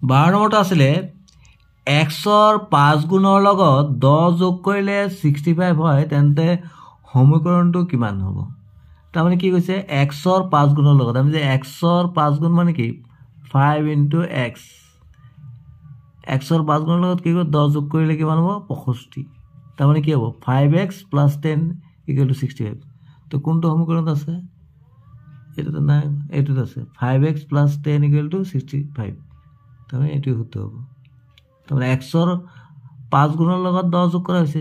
12 নম্বৰটো আছিলে xৰ 5 গুণৰ লগত 10 যোগ কৰিলে 65 হয় তেন্তে সমীকৰণটো কিমান হ'ব তাৰমানে কি কৈছে xৰ 5 গুণৰ লগত আমি যে xৰ 5 গুণ মানে কি 5 * x xৰ 5 গুণৰ লগত কি 10 যোগ কৰিলে কিমান হ'ব 65 তাৰমানে কি হ'ব 5x + 10 = 65 তো কোনটো সমীকৰণত আছে এটাতে নাই এটাত আছে 5x + 10 = 65 তাৰমানে এইটো সূত্ৰ হ'ব তাৰমানে xৰ 5 গুণৰ লগত 10 যোগ কৰা হৈছে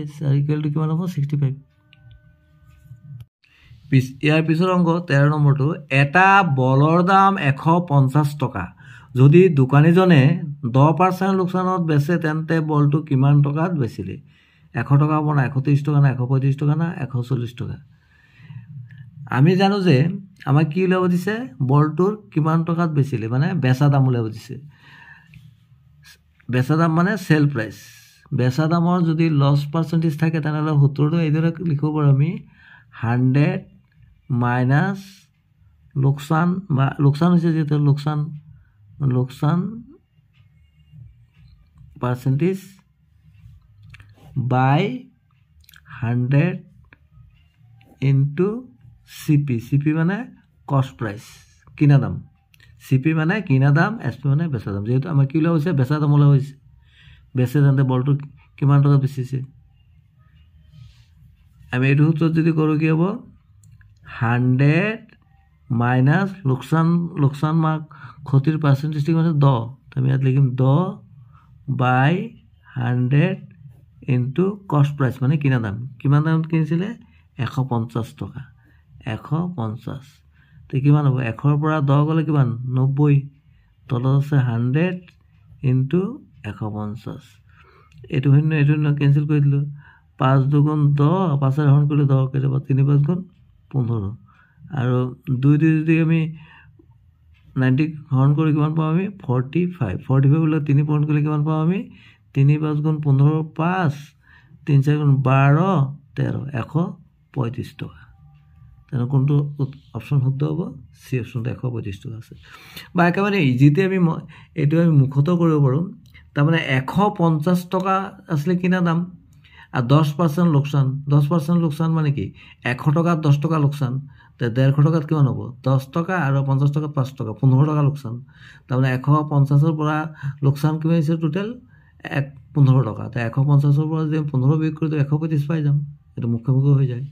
= কিমান হ'ব 65 ইয়াৰ পিছৰ অংক 13 নম্বৰটো এটা বলৰ দাম 150 টকা যদি দোকানীজনে 10% লোকচানত বেচে তেন্তে বলটো কিমান টকাত বেচিলে 100 টকা হ'ব না 130 টকা না 135 টকা না 140 টকা আমি জানো যে আমাক কি উলিয়াব দিছে বলটোৰ কিমান টকাত বেচিলে মানে বেচা দাম উলিয়াব দিছে বেচা দাম মানে সেল প্রাইস বেচা দামৰ যদি লস পাৰ্সেন্টেজ থাকে তাহলে সূত্ৰটো এইদৰে লিখিব পাৰো আমি 100 মাইনাস লোকসান বা লোকসান হৈছে যেটো লোকসান পার্সেন্টেজ বাই 100 ইনটু সিপি মানে কস্ট প্রাইস কিনা দাম সিপি মানে কিনা দাম এসপি মানে বেচা দাম যেহেতু আমাৰ কি ওলা হৈছে বেচা দাম ওলা হৈছে বেচে তেন্তে বলটো কিমান টকা বেচিছে আমি এইটো সূত্ৰত যদি কৰো কি হ'ব 100 মাইনাস লোকসান মার্ক ক্ষতির পার্সেন্টেজ মানে 10 আমি ইয়াত লিখিম 10 বাই 100 ইনটু কস্ট প্রাইস মানে কিনা দাম কিমান দামত কিনিছিলে 150 টকা 150 তো কিমান হ'ব 100 ৰ পৰা 10 গলে কিমান 90 তলত আছে 100 ইনটু 150 এইটো শূন্য কেনসেল কৰি দিলো 5 * 2 = 10 5 এৰ হৰণ কৰিলে 10 কেতিয়াবা 3 * 5 = 15 আৰু 2 যদি আমি 90 হৰণ কৰি কিমান পাম আমি 45 বলে 3 পূৰণ কৰিলে কিমান পাম আমি 3 * 5 = 15 5 3 * 4 = 12 13 135 টকা তেনে কোনটো অপশন শুদ্ধ হ'ব সি অপশনটো 125 টকা আছে বা একেবাৰে ইজিতে আমি এটো আমি মুখত কৰিব পাৰো তাৰ মানে 150 টকা আসলে কিনা দাম আর 10% লোকসান 10% লোকসান মানে কি 100 টাকা 10 টাকা লোকসান তে 150 টাকাত কিমান হ'ব 10 টাকা আর 50 টাকা 5 টাকা 15 টাকা লোকসান তাৰ মানে 150 ৰ পৰা লোকসান কিমান হৈছে টোটাল 15 টাকা তে 150 ৰ পৰা যদি 15 বিয়োগ কৰি 125 পাই যাম এটো মুখ্যমুখ্য হৈ যায়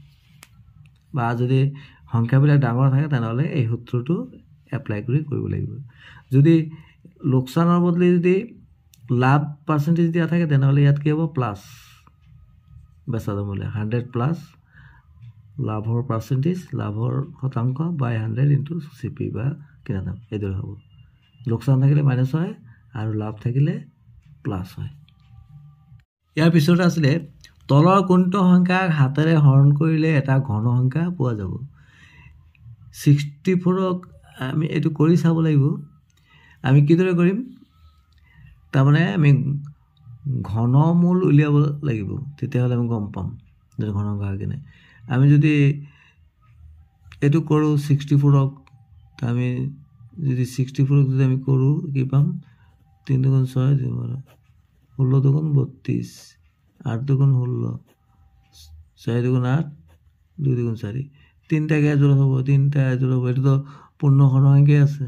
বা যদি সংখ্যাবিলাক ডাঙৰ থাকে তাহলে এই সূত্ৰটো এপ্লাই কৰিব লাগিব যদি লোকসানৰ বদলে যদি লাভ পার্সেন্টেজ দিয়া থাকে তাহলে ইয়াত কি হ'ব প্লাস বেচা দাম মূল্য 100 প্লাস লাভৰ পাৰ্সেন্টেজ লাভৰ শতাংশ বাই 100 ইনটু সিপি বা কিনা দাম এইদৰে হ'ব লোকসান থাকিলে মাইনাস হয় আৰু লাভ থাকিলে প্লাস হয় ইয়াৰ পিছতে আছিল তলৰ কোনটো সংখ্যাক হাতেৰে হৰণ কৰিলে এটা ঘন সংখ্যা পোৱা যাব 64ক আমি এটো কৰি চাব লাগিব আমি কিদৰে কৰিম তাৰমানে আমি ঘনমূল উলিয়াব লাগিব তেতিয়াহলে আমি গম পাম যে ঘন সংখ্যা কিনে আমি যদি এটো কৰো 64ক আমি যদি 64ক যদি আমি কৰো কি পাম 3 * 6 = 16 * 32 8 * 16 4 * 8 2 * 4 তিনটা কে জোড় হবে তিনটা জোড় হবে এটা তো পূর্ণ ঘন সংখ্যা আছে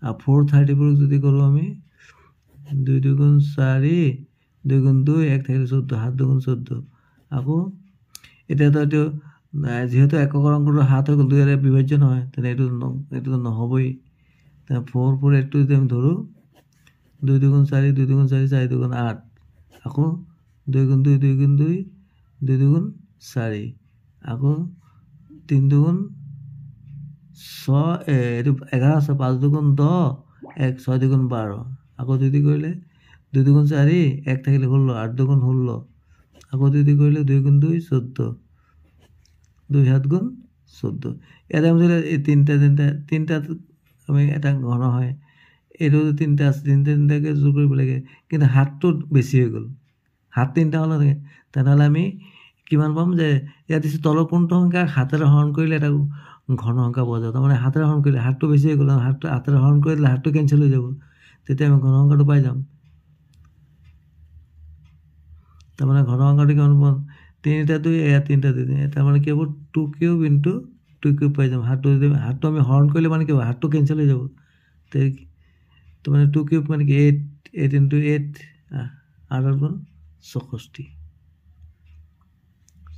আর 434 যদি করো আমি 2 * 4 2 * 2 1 থেকে 14 7 * 14 আকৌ এটা তো যেহেতু একক অঙ্কৰ হাত হল 2 এর বিভাজন হয় তাহলে এটা নহবই তা 4 4 একটু যদি আমি ধরো 2 * 4 2 * 4 4 * 8 আকৌ 2 * 2 2 * 2 2 * 4 আকৌ 3 * 6 এটো 11 আছে 5 * 10 1 6 * 12 আকৌ যদি কইলে 2 * 4 1 থাকিলে 16 8 * 16 আকৌ যদি কইলে 2 * 2 14 2 7 * 14 এর আমি এই তিনটা আমি এটা ঘন হয় এটো তিনটা আছে তিনটাকে যোগ কৰিব লাগে কিন্তু হাতটো বেছি হৈ গল হাত তিনটা হল না তাহলে আমি কিমান পাম যে ইয়াত দিছে তলৰ কোনটো সংখ্যা হাতেৰে হৰণ কৰিলে এটা ঘন সংখ্যা পোৱা যায় মানে হাতেৰে হৰণ কৰিলে হাতটো বেছি হৈ গল হাতেৰে হৰণ কৰিলে হাতটো কেনসেল হৈ যাব তেতিয়া আমি ঘন সংখ্যাটো পাই যাম তাৰমানে ঘন সংখ্যাটো কিমান পাম 3টা 2 এয়া 3টা 2 তাৰমানে কি হ'ব 2 কিউব ইনটু 2 কিউব পাই যাম হাতটো আমি হৰণ কৰিলে মানে কি হ'ব হাতটো কেনসেল হৈ যাব তো মানে 2 কিউব মানে কি 8 ইনটু 8 8 গুণ 64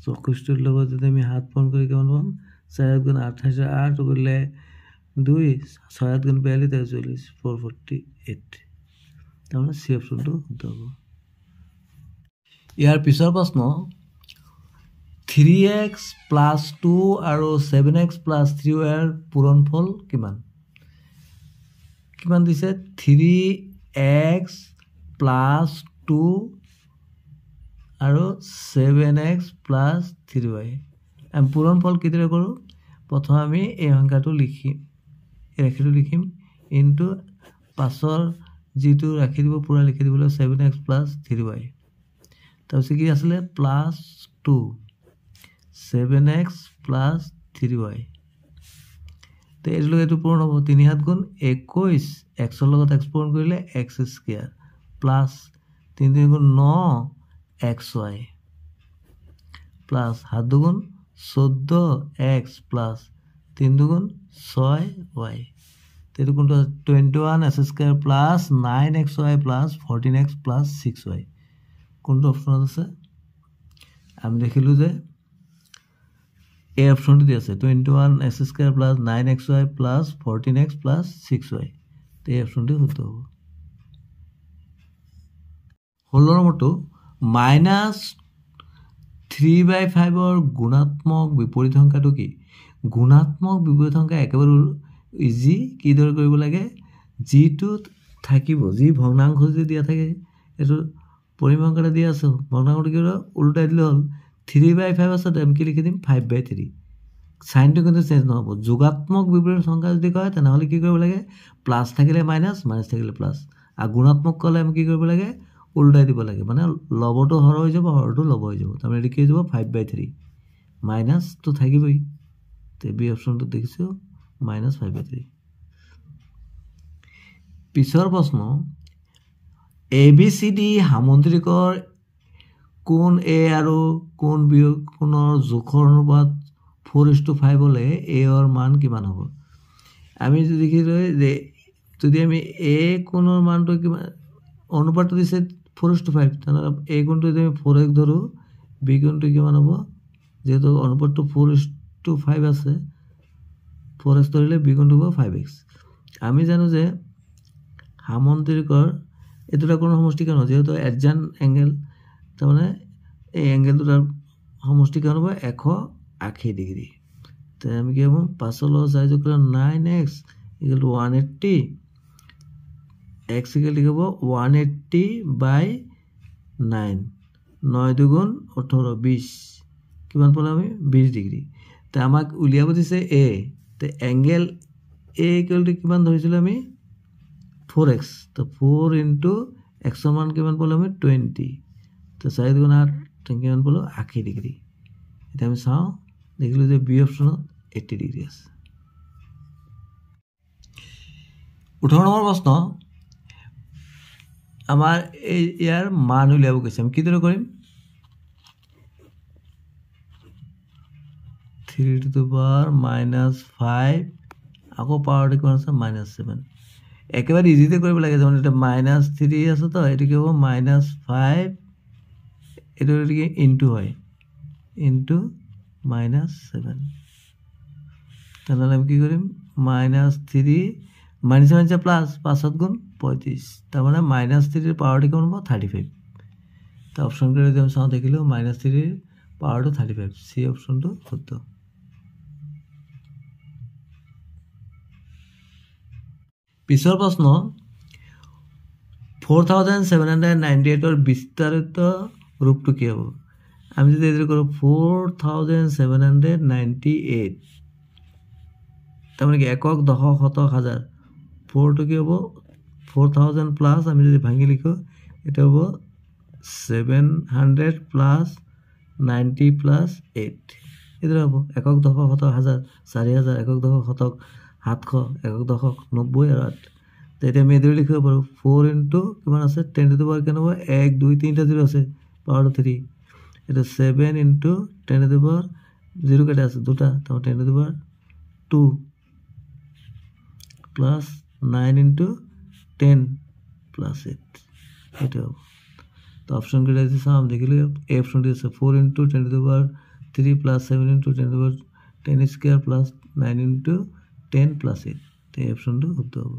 64 লগত যদি আমি হাত পূৰণ কৰি কিমান পাম 4 গুণ 28 8 কৰিলে 2 6 গুণ 42 43 448 তাৰমানে সি অপচনটো শুদ্ধ হ'ব ইয়াৰ পিছৰ প্ৰশ্ন 3x + 2 আৰু 7x + 3y ৰ পূৰণফল কিমান কিমান দিছে 3x + 2 আৰু 7x + 3y আমি পূৰণফল কিদৰে কৰোঁ প্ৰথমে আমি এই সংখ্যাটো লিখিম এই ৰাশিটো লিখিম ইনটু পাছৰ যিটো ৰাশি দিব পুৰা লিখি দিবলৈ 7x + 3y তাৰপিছত কি আছিলে +2 7x + 3y তো এইটো পূৰণ হ'ব 3 7 গুণ 21 x ৰ লগত x পূৰণ কৰিলে x² প্লাছ 3 3 গুণ 9 xy প্লাছ 7 দুগুণ 14x প্লাছ 3 দুগুণ 6y তেটো কোনটো 21x² plus 9xy plus 14x plus 6y কোনটো অপচনত আছে আমি দেখিলো যে এই অপচনটো দি আছে 21x² plus 9xy plus 14x plus 6y এই অপচনটো শুদ্ধ হ'ব 16 নম্বৰটো -3/5 ৰ গুণাত্মক বিপৰীত সংখ্যাটো কি গুণাত্মক বিপৰীত সংখ্যা একেবাৰে ইজি কি দৰে কৰিব লাগে যিটো থাকিব যি ভগ্নাংশ যদি দিয়া থাকে এটো পৰিমাণ সংখ্যাটা দিয়া আছে ভগ্নাংশটো কি উল্টাই দিলে হ'ল 3/5 আছে আমি কি লিখি দিম 5/3 সাইনটো কিন্তু চেঞ্জ নহব যোগাত্মক বিপৰীত সংখ্যা যদি কয় তেনেহলে কি কৰিব লাগে প্লাস থাকিলে মাইনাস মাইনাস থাকিলে প্লাস আৰ গুণাত্মক কলে আমি কি কৰিব লাগে উল্টাই দিব লাগে মানে লবটো হৰ হৈ যাব হৰটো লব হৈ যাব তাৰমানে কি হৈ যাব 5/3 মাইনাস তো থাকিবই তে বি অপশনটো দেখিছো -5/3 পিছৰ প্ৰশ্ন ABCD সামুদ্ৰিকৰ কোণ A আৰু কোণ B কোণৰ জোখৰ অনুপাত 4:5 হলে A ৰ মান কিমান হ'ব আমি দেখিলো যে যদি আমি A কোণৰ মানটো কিমান অনুপাতটো দিছে 4:5 তাহলে A কোণটো যদি আমি 4x ধৰো B কোণটো কিমান হ'ব যেহেতু অনুপাতটো 4:5 আছে 4x ধৰিলে B কোণটো হ'ব 5x আমি জানো যে সামন্ত্ৰিকৰ এটোটা কোণ সমষ্টি কোণ যেহেতু এডজেন্ট এংগেল তাৰমানে এই এংগেলটোৰ সমষ্টি কোণ হ'ব 180 ডিগ্ৰী তে আমি কি হ'ব 5 ৰ 4 যোগ কৰিলে 9x = 180 x = 180/9 9 দুগুণ 18 20 কিমান পালে আমি 20 ডিগ্ৰী তে আমাক উলিয়াব দিছে a তে এংগেল a = কিমান ধৰিছিল আমি 4x তো 4 * x ৰ মান কিমান পালে আমি 20 তো 4 দুগুণ 8 কিমান পালো 80 ডিগ্ৰী এটা আমি চাও দেখিলো যে বি অপচনত 80 ডিগ্ৰী আছে 18 নম্বৰ প্ৰশ্ন আমাৰ ইয়াৰ মান উলিয়াব কৈছে আমি কি দৰে কৰিম 3 to the power -5 আকৌ পাৱাৰটো কিমান আছে -7 একেবাৰে ইজিতে কৰিব লাগে যেন এটা -3 আছে তো এটো কি হ'ব -5 এটো কি ইনটু হয় ইনটু -7 তাহলে আমি কি কৰিম -3 -7 প্লাস 5 গুণ 35 তার মানে -3 এর পাওয়ারটি কেমন হবে 35 তো অপশন করে যদি আমি সামনে দেখিলো -3 এর পাওয়ারটো 35 সি অপশনটো শুদ্ধ পিছৰ প্ৰশ্ন 4798 এর বিস্তারিত রূপটো কি হ'ব আমি যদি এদিকে করব 4798 তার মানে কি একক দশক শতক হাজার 4 to কি হ'ব 4000 প্লাস আমি যদি ভাঙি লিখো এটা হ'ব 700 প্লাস 90 প্লাস 8 এদৰে হ'ব একক দশক শতক হাজাৰ 4000 একক দশক শতক 700 একক দশক 90 আৰু 8 তেতিয়া আমি এইদৰে লিখিব পাৰোঁ 4 ইনটু কিমান আছে 10 টু দি পাৱাৰ কিমান হ'ব 1 2 3টা 0 আছে পাৱাৰটো 3 এটা 7 ইনটু 10 টু দি পাৱাৰ 0 কেইটা আছে দুটা তো 10 to the power 2 plus 9 into 10 plus 8 এইটো হ'ব তো অপশ্যন কেইটা আছে চাম দেখিলে এই অপশ্যন আছে 4 into 10 to the power 3 plus 7 into 10 to the power 10 square plus 9 into 10 plus 8 তো এই অপশ্যনটো শুদ্ধ হ'ব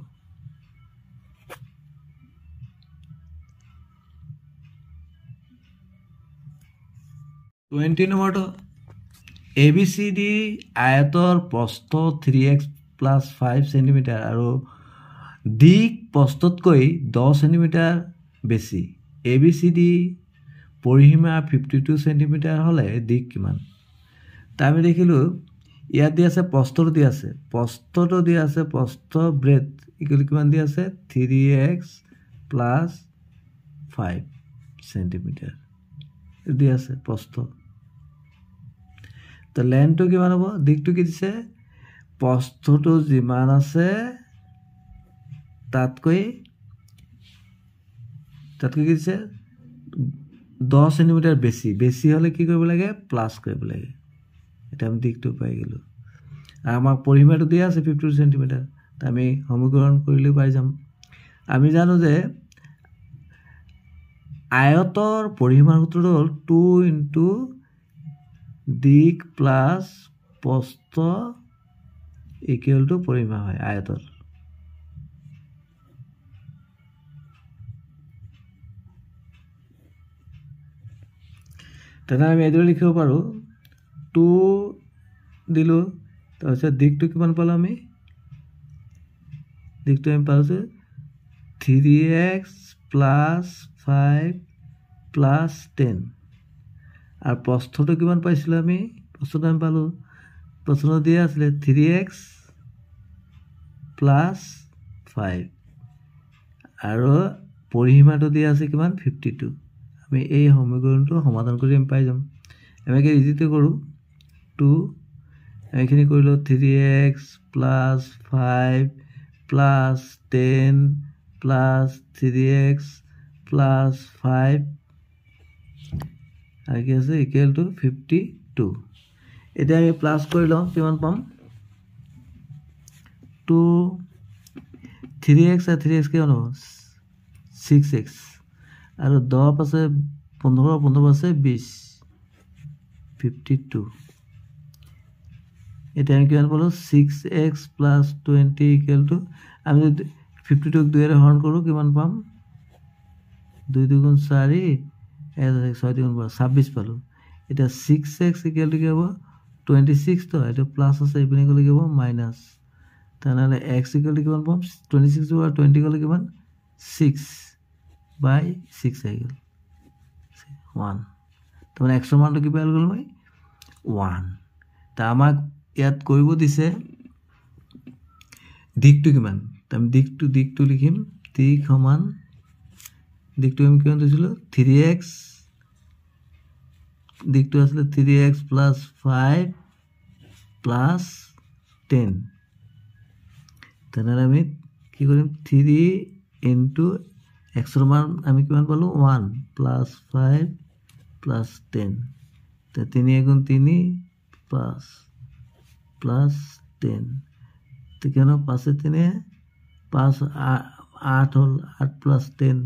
20 নম্বৰটো ABCD আয়তৰ প্ৰস্থ 3x + 5 সেন্টিমিটাৰ আৰু দিক প্ৰস্থতকৈ 10 সেন্টিমিটাৰ বেছি ABCD পৰিসীমা 52 সেন্টিমিটাৰ হলে দিক কিমান তা আমি দেখিলো ইয়াত দি আছে প্ৰস্থটো দি আছে প্ৰস্থ ব্ৰেড ইকুৱেল কিমান দি আছে 3x + 5 সেন্টিমিটাৰ দি আছে প্ৰস্থ তো লেন্থটো কিমান হ'ব দিকটো কি দিছে প্ৰস্থটো যিমান আছে তাতকৈ কি দিছে 10 সেন্টিমিটাৰ বেছি হলে কি কৰিব লাগে প্লাস কৰিব লাগে এটা আমি দিকটো পাই গেলো আৰু আমাক পৰিসীমাটো দিয়া আছে 52 সেন্টিমিটাৰ তা আমি সমীকৰণ কৰিলে পাই যাম আমি জানো যে আয়তৰ পৰিসীমাৰ সূত্ৰটো হ'ল 2 ইনটু দিক প্লাস প্ৰস্থ ইকুৱেল টু পৰিসীমা হয় আয়তৰ তেনে আমি এদৰে লিখিব পাৰো 2 দিলো তাৰপিছত দিকটো কিমান পালো আমি দিকটো আমি পাইছো 3x + 5 + 10 আর প্রস্থটো কিমান পাইছিল আমি প্রস্থটো আমি পালো প্রশ্ন দিয়া আছে 3x + 5 আৰু পৰিসীমাটো দিয়া আছে কিমান 52 আমি এই সমীকৰণটো সমাধান কৰি আমি পাই যাম আমি কি ইজিতে কৰো 2 এইখিনি কৰিলো 3x + 5 + 10 + 3x + 5 আৰ কি আছে ইকুৱেল টু 52 এটা আমি প্লাস কৰি লওঁ কিমান পাম 2 3x আৰ 3x কিমান হ'ব 6x আৰু 10 আছে 15 আছে 20 52 এটা আমি কিমান পালো 6x + 20 ইকুৱেল টু আমি 52 ক 2 এৰে হৰণ কৰো কিমান পাম 2 2 গুণ 4 6 2 গুণ 26 পালো এটা 6x ইকুৱেল টু কি হ'ব 26 তো এটা প্লাস আছে ইপিনে গলে কি হ'ব মাইনাস তাহলে x ইকুৱেল টু কিমান পাম 26 ওভাৰ 20 গলে কিমান 6/6 আহি গল 1 তাহলে x মানটো কি পাই গল মই 1 তা আমাক ইয়াত কৰিব দিছে দিকটো কিমান আমি দিকটো লিখিম দিক সমান দিকটো আমি কিমান দিছিলো 3x দিকটো আসলে 3x + 5 + 10 তাহলে আমি কি কৰিম 3 ইনটু x ৰ মান আমি কিমান পালো 1 + 5 + 10 তে 3 গুণ 3 5 + 10 তো কেন 5 এ 3 5 8 হল 8 + 10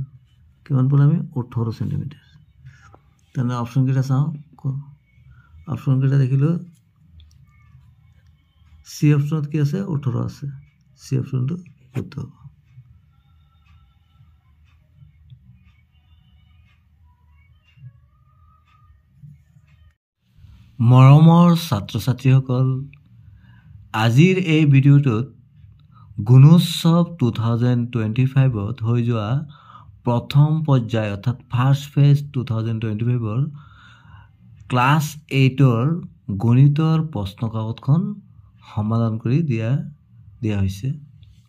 কিমান পালো আমি 18 সেন্টিমিটার তাহলে অপশন কেটা চাও অপশন কেটা দেখিলো সি অপশনত কি আছে 18 আছে সি অপশনটো শুদ্ধ হ'ব মৰমৰ ছাত্ৰ ছাত্ৰীসকল আজিৰ এই ভিডিঅ'টোত গুণোৎসৱ 2025ত হৈ যোৱা প্ৰথম পৰ্যায় অৰ্থাৎ ফাৰ্স্ট ফেজ 2025ৰ ক্লাস 8ৰ গণিতৰ প্ৰশ্ন কাকতখন সমাধান কৰি দিয়া হৈছে